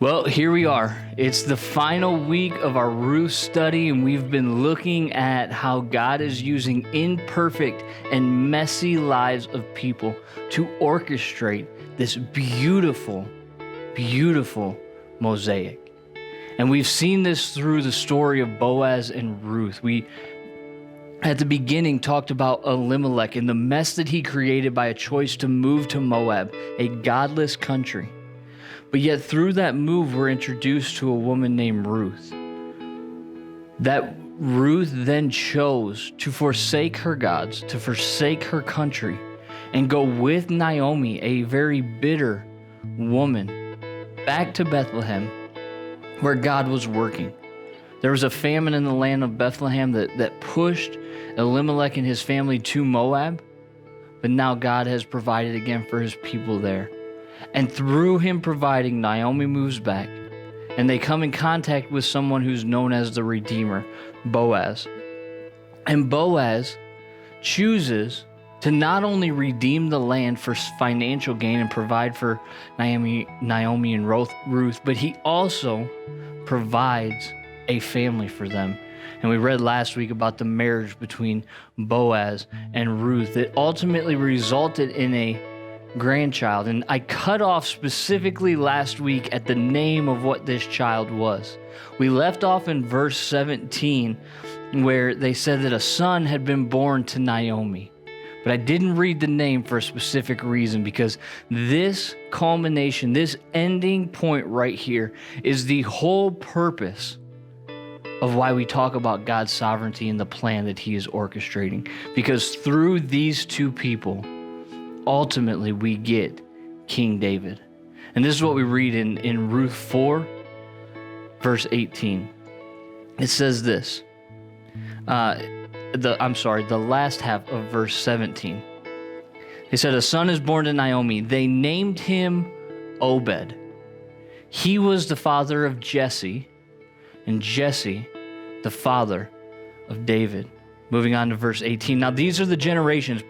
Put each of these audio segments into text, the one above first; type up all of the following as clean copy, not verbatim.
Well, here we are. It's the final week of our Ruth study, and we've been looking at how God is using imperfect and messy lives of people to orchestrate this beautiful, beautiful mosaic. And we've seen this through the story of Boaz and Ruth. We, at the beginning, talked about Elimelech and the mess that he created by a choice to move to Moab, a godless country. But yet through that move, we're introduced to a woman named Ruth. That Ruth then chose to forsake her gods, to forsake her country, and go with Naomi, a very bitter woman, back to Bethlehem, where God was working. There was a famine in the land of Bethlehem that pushed Elimelech and his family to Moab, but now God has provided again for his people there. And through him providing, Naomi moves back, and they come in contact with someone who's known as the Redeemer, Boaz. And Boaz chooses to not only redeem the land for financial gain and provide for Naomi and Ruth, but he also provides a family for them. And we read last week about the marriage between Boaz and Ruth that ultimately resulted in a grandchild. And I cut off specifically last week at the name of what this child was. We left off in verse 17 where they said that a son had been born to Naomi. But I didn't read the name for a specific reason, because this culmination, this ending point right here is the whole purpose of why we talk about God's sovereignty and the plan that he is orchestrating. Because through these two people, ultimately we get King David. And this is what we read in Ruth 4, verse 18. It says this. The last half of verse 17. It said, a son is born to Naomi. They named him Obed. He was the father of Jesse, and Jesse the father of David. Moving on to verse 18. Now these are the generations of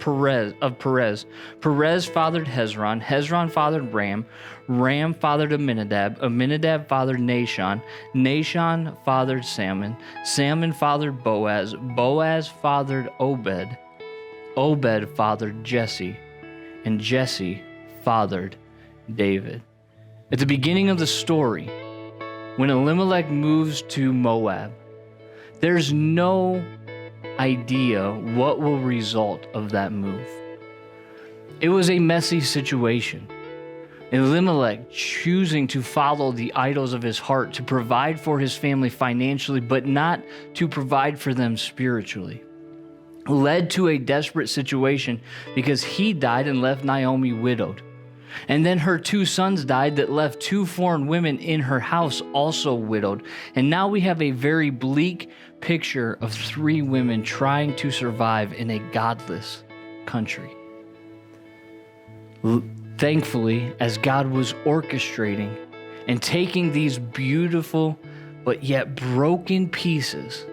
Perez. Perez fathered Hezron. Hezron fathered Ram. Ram fathered Amminadab. Amminadab fathered Nahshon. Nahshon fathered Salmon. Salmon fathered Boaz. Boaz fathered Obed. Obed fathered Jesse. And Jesse fathered David. At the beginning of the story, when Elimelech moves to Moab, there's no idea what will result of that move. It was a messy situation. Elimelech choosing to follow the idols of his heart to provide for his family financially, but not to provide for them spiritually, led to a desperate situation because he died and left Naomi widowed. And then her two sons died that left two foreign women in her house also widowed. And now we have a very bleak picture of three women trying to survive in a godless country. Thankfully, as God was orchestrating and taking these beautiful but yet broken pieces,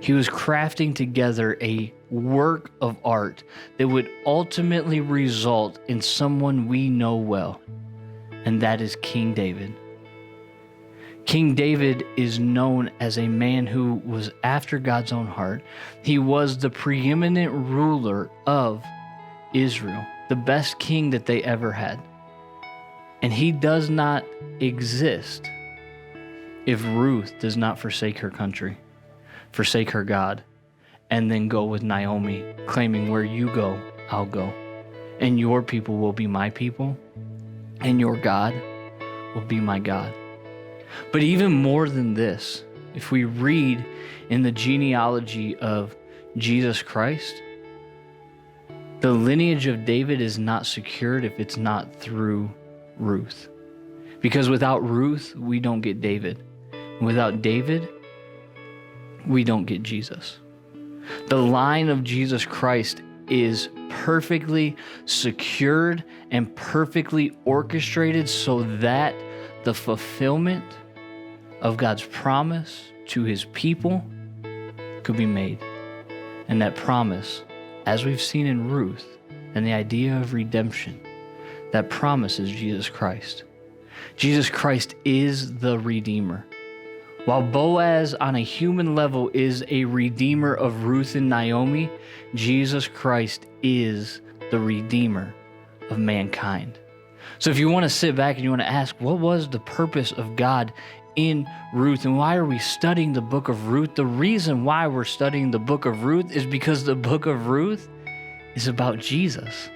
he was crafting together a work of art that would ultimately result in someone we know well, and that is King David. King David is known as a man who was after God's own heart. He was the preeminent ruler of Israel, the best king that they ever had. And he does not exist if Ruth does not forsake her country, forsake her God, and then go with Naomi, claiming where you go, I'll go. And your people will be my people, and your God will be my God. But even more than this, if we read in the genealogy of Jesus Christ, the lineage of David is not secured if it's not through Ruth. Because without Ruth, we don't get David. And without David, we don't get Jesus. The line of Jesus Christ is perfectly secured and perfectly orchestrated so that the fulfillment of God's promise to his people could be made. And that promise, as we've seen in Ruth and the idea of redemption, that promise is Jesus Christ. Jesus Christ is the Redeemer. While Boaz on a human level is a redeemer of Ruth and Naomi, Jesus Christ is the Redeemer of mankind. So if you want to sit back and you want to ask, what was the purpose of God in Ruth, and why are we studying the book of Ruth? The reason why we're studying the book of Ruth is because the book of Ruth is about Jesus.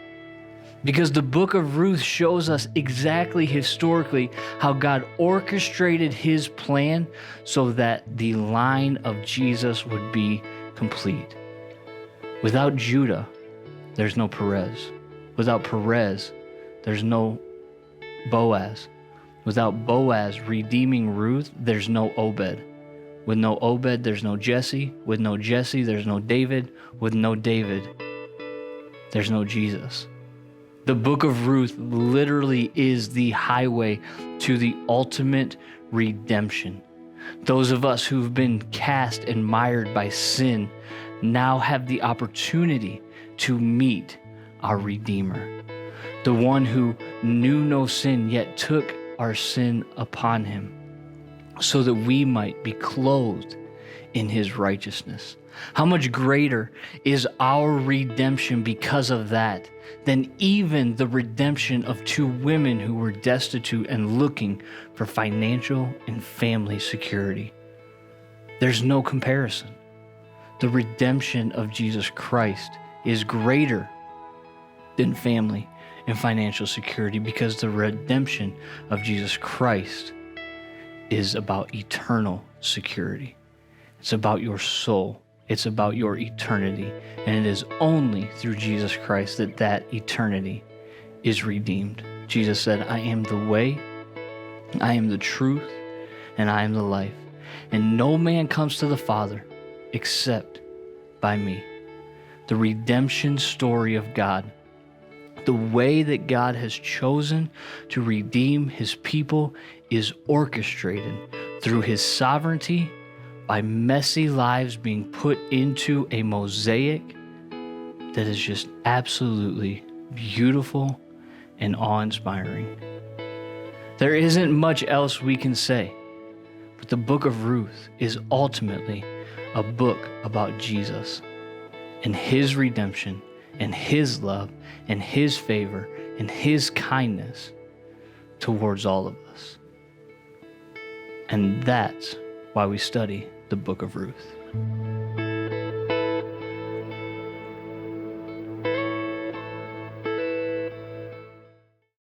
Because the book of Ruth shows us exactly historically how God orchestrated his plan so that the line of Jesus would be complete. Without Judah, there's no Perez. Without Perez, there's no Boaz. Without Boaz redeeming Ruth, there's no Obed. With no Obed, there's no Jesse. With no Jesse, there's no David. With no David, there's no Jesus. The book of Ruth literally is the highway to the ultimate redemption. Those of us who've been cast and mired by sin now have the opportunity to meet our Redeemer, the one who knew no sin yet took our sin upon him so that we might be clothed in his righteousness. How much greater is our redemption because of that than even the redemption of two women who were destitute and looking for financial and family security? There's no comparison. The redemption of Jesus Christ is greater than family and financial security because the redemption of Jesus Christ is about eternal security. It's about your soul. It's about your eternity. And it is only through Jesus Christ that that eternity is redeemed. Jesus said, I am the way, I am the truth, and I am the life. And no man comes to the Father except by me. The redemption story of God, the way that God has chosen to redeem his people, is orchestrated through his sovereignty by messy lives being put into a mosaic that is just absolutely beautiful and awe-inspiring. There isn't much else we can say, but the book of Ruth is ultimately a book about Jesus and his redemption and his love and his favor and his kindness towards all of us. And that's why we study the book of Ruth.